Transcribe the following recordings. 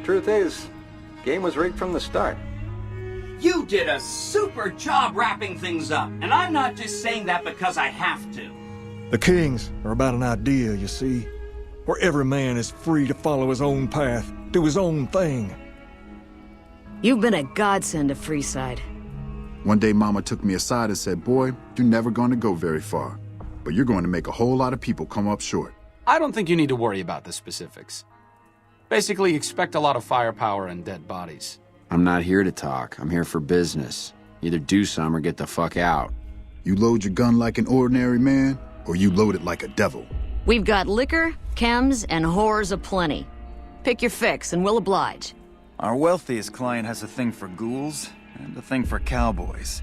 Truth is, game was rigged from the start. You did a super job wrapping things up, and I'm not just saying that because I have to. The Kings are about an idea, you see, where every man is free to follow his own path, do his own thing. You've been a godsend to Freeside. One day Mama took me aside and said, "Boy, you're never going to go very far, but you're going to make a whole lot of people come up short." I don't think you need to worry about the specifics. Basically, expect a lot of firepower and dead bodies. I'm not here to talk. I'm here for business. Either do some or get the fuck out. You load your gun like an ordinary man, or you load it like a devil. We've got liquor, chems, and whores aplenty. Pick your fix and we'll oblige. Our wealthiest client has a thing for ghouls and a thing for cowboys.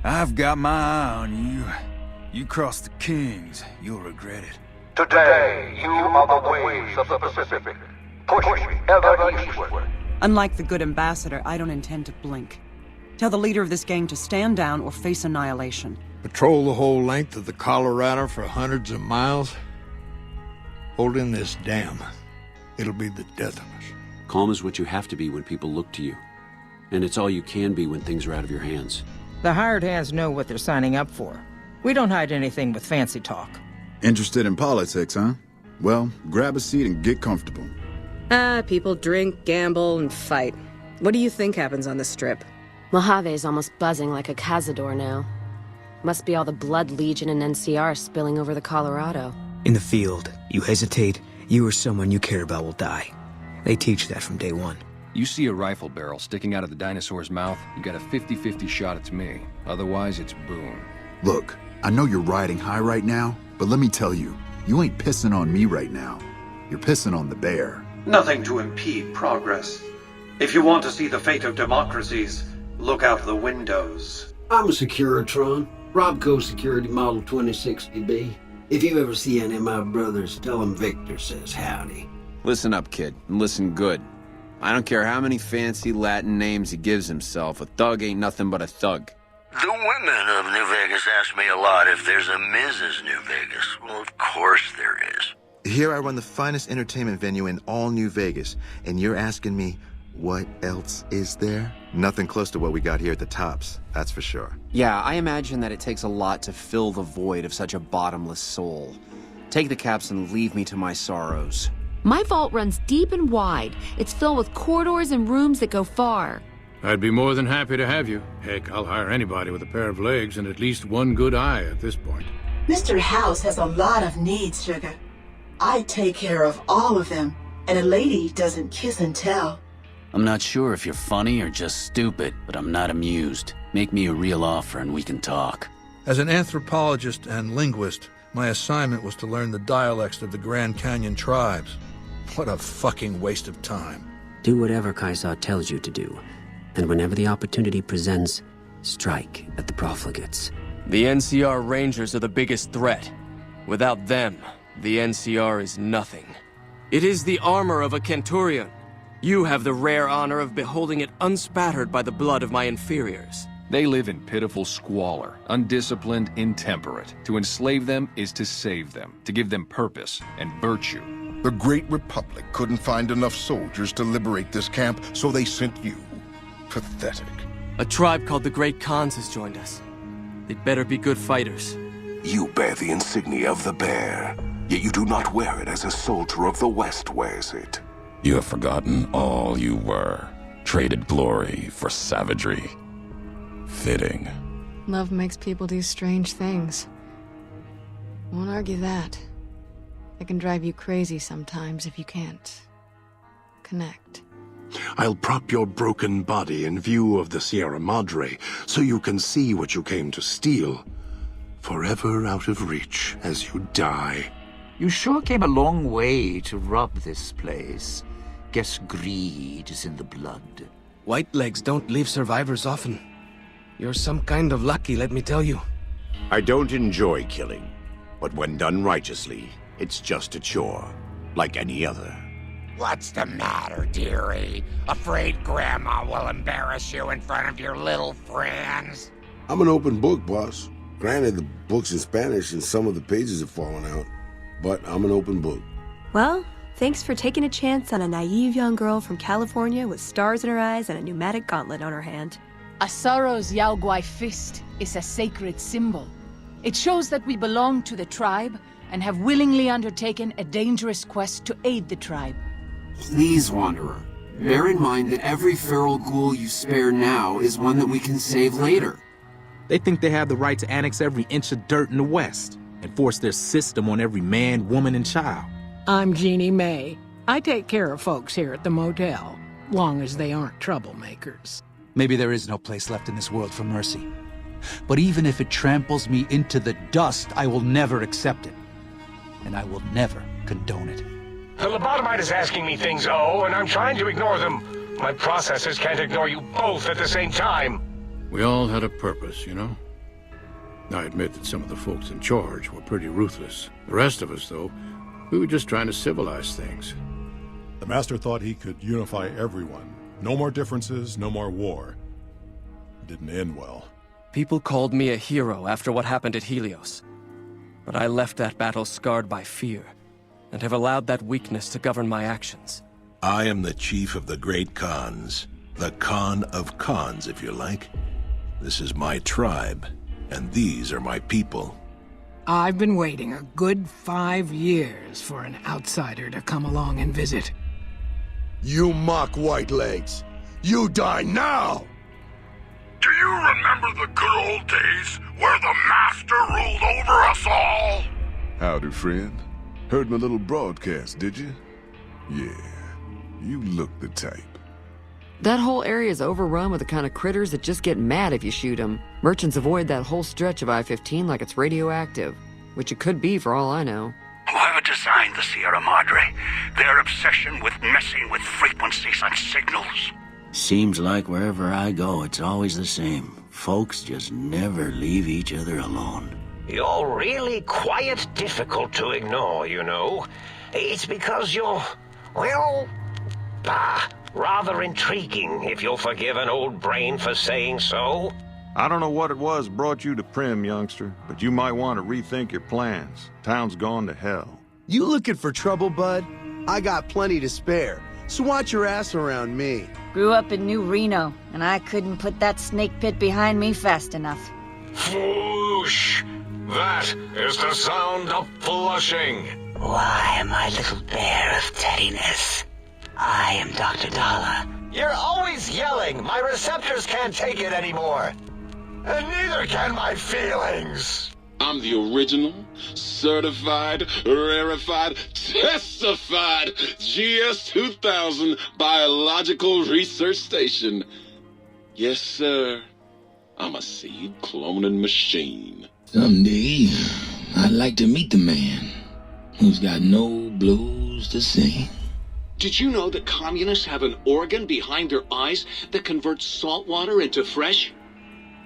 I've got my eye on you. You cross the Kings, you'll regret it. Today, you are the waves of the Pacific. Push ever eastward. Unlike the good ambassador, I don't intend to blink. Tell the leader of this gang to stand down or face annihilation. Patrol the whole length of the Colorado for hundreds of miles. Hold in this dam. It'll be the death of us. Calm is what you have to be when people look to you. And it's all you can be when things are out of your hands. The hired hands know what they're signing up for. We don't hide anything with fancy talk. Interested in politics, huh? Well, grab a seat and get comfortable. People drink, gamble, and fight. What do you think happens on the Strip? Mojave's almost buzzing like a cazador now. Must be all the Blood Legion and NCR spilling over the Colorado. In the field, you hesitate, you or someone you care about will die. They teach that from day one. You see a rifle barrel sticking out of the dinosaur's mouth, you got a 50-50 shot it's me. Otherwise, it's boom. Look, I know you're riding high right now, but let me tell you, you ain't pissing on me right now. You're pissing on the bear. Nothing to impede progress. If you want to see the fate of democracies, look out the windows. I'm a Securitron, Robco Security Model 2060B. If you ever see any of my brothers, tell them Victor says howdy. Listen up, kid, and listen good. I don't care how many fancy Latin names he gives himself, a thug ain't nothing but a thug. The women of New Vegas ask me a lot if there's a Mrs. New Vegas. Well, of course there is. Here I run the finest entertainment venue in all New Vegas, and you're asking me, what else is there? Nothing close to what we got here at the Tops, that's for sure. Yeah, I imagine that it takes a lot to fill the void of such a bottomless soul. Take the caps and leave me to my sorrows. My vault runs deep and wide. It's filled with corridors and rooms that go far. I'd be more than happy to have you. Heck, I'll hire anybody with a pair of legs and at least one good eye at this point. Mr. House has a lot of needs, Sugar. I take care of all of them, and a lady doesn't kiss and tell. I'm not sure if you're funny or just stupid, but I'm not amused. Make me a real offer and we can talk. As an anthropologist and linguist, my assignment was to learn the dialects of the Grand Canyon tribes. What a fucking waste of time. Do whatever Kaisar tells you to do, and whenever the opportunity presents, strike at the profligates. The NCR Rangers are the biggest threat. Without them, the NCR is nothing. It is the armor of a Kenturian. You have the rare honor of beholding it unspattered by the blood of my inferiors. They live in pitiful squalor, undisciplined, intemperate. To enslave them is to save them, to give them purpose and virtue. The Great Republic couldn't find enough soldiers to liberate this camp, so they sent you. Pathetic. A tribe called the Great Khans has joined us. They'd better be good fighters. You bear the insignia of the bear, yet you do not wear it as a soldier of the West wears it. You have forgotten all you were, traded glory for savagery. Fitting. Love makes people do strange things. Won't argue that. It can drive you crazy sometimes if you can't connect. I'll prop your broken body in view of the Sierra Madre, so you can see what you came to steal. Forever out of reach as you die. You sure came a long way to rob this place. Guess greed is in the blood. Whitelegs don't leave survivors often. You're some kind of lucky, let me tell you. I don't enjoy killing, but when done righteously, it's just a chore, like any other. What's the matter, dearie? Afraid Grandma will embarrass you in front of your little friends? I'm an open book, boss. Granted, the book's in Spanish and some of the pages have fallen out, but I'm an open book. Well, Thanks for taking a chance on a naive young girl from California with stars in her eyes and a pneumatic gauntlet on her hand. Asaro's Yaoguai fist is a sacred symbol. It shows that we belong to the tribe and have willingly undertaken a dangerous quest to aid the tribe. Please, Wanderer, bear in mind that every feral ghoul you spare now is one that we can save later. They think they have the right to annex every inch of dirt in the West and force their system on every man, woman, and child. I'm Jeannie May. I take care of folks here at the motel, long as they aren't troublemakers. Maybe there is no place left in this world for mercy. But even if it tramples me into the dust, I will never accept it. And I will never condone it. The lobotomite is asking me things, and I'm trying to ignore them. My processors can't ignore you both at the same time. We all had a purpose, you know? I admit that some of the folks in charge were pretty ruthless. The rest of us, though, we were just trying to civilize things. The Master thought he could unify everyone. No more differences, no more war. It didn't end well. People called me a hero after what happened at Helios. But I left that battle scarred by fear, and have allowed that weakness to govern my actions. I am the chief of the great Khans. The Khan of Khans, if you like. This is my tribe, and these are my people. I've been waiting a good 5 years for an outsider to come along and visit. You mock whitelegs. You die now! Do you remember the good old days where the Master ruled over us all? Howdy, friend. Heard my little broadcast, did you? Yeah, you look the type. That whole area is overrun with the kind of critters that just get mad if you shoot them. Merchants avoid that whole stretch of I-15 like it's radioactive, which it could be for all I know. Whoever designed the Sierra Madre, their obsession with messing with frequencies and signals. Seems like wherever I go, it's always the same. Folks just never leave each other alone. You're really quite difficult to ignore, you know. It's because you're, well, rather intriguing, if you'll forgive an old brain for saying so. I don't know what it was brought you to Prim, youngster, but you might want to rethink your plans. Town's gone to hell. You looking for trouble, bud? I got plenty to spare, so watch your ass around me. Grew up in New Reno, and I couldn't put that snake pit behind me fast enough. Whoosh! That is the sound of flushing. Why, my little bear of teddiness. I am Dr. Dalla. You're always yelling. My receptors can't take it anymore. And neither can my feelings. I'm the original, certified, rarefied, testified GS-2000 Biological Research Station. Yes, sir. I'm a seed cloning machine. Someday, I'd like to meet the man who's got no blues to sing. Did you know that communists have an organ behind their eyes that converts salt water into fresh?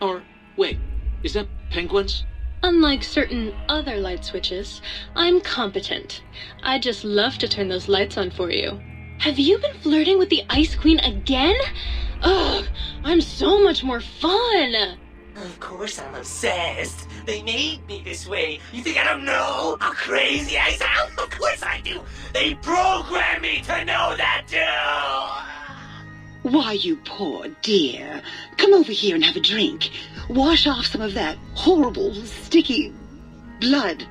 Or, wait, is that penguins? Unlike certain other light switches, I'm competent. I'd just love to turn those lights on for you. Have you been flirting with the Ice Queen again? Ugh, I'm so much more fun! Of course I'm obsessed. They made me this way. You think I don't know how crazy I sound? Of course I do. They programmed me to know that too. Why, you poor dear. Come over here and have a drink. Wash off some of that horrible, sticky blood.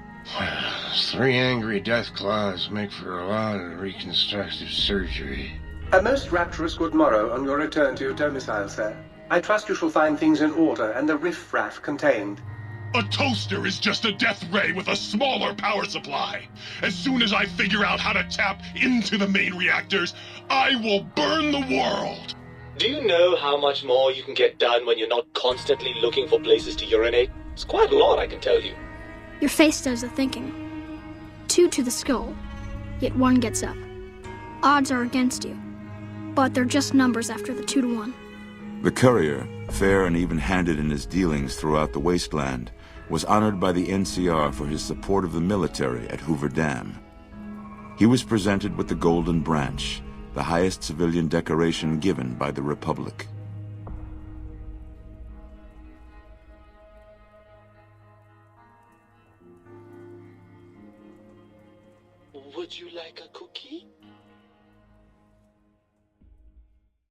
3 angry death claws make for a lot of reconstructive surgery. A most rapturous good morrow on your return to your domicile, sir. I trust you shall find things in order and the riff-raff contained. A toaster is just a death ray with a smaller power supply. As soon as I figure out how to tap into the main reactors, I will burn the world. Do you know how much more you can get done when you're not constantly looking for places to urinate? It's quite a lot, I can tell you. Your face does the thinking. 2 to the skull, yet 1 gets up. Odds are against you, but they're just numbers after the 2 to 1. The courier, fair and even-handed in his dealings throughout the wasteland, was honored by the NCR for his support of the military at Hoover Dam. He was presented with the Golden Branch, the highest civilian decoration given by the Republic. Would you like a cookie?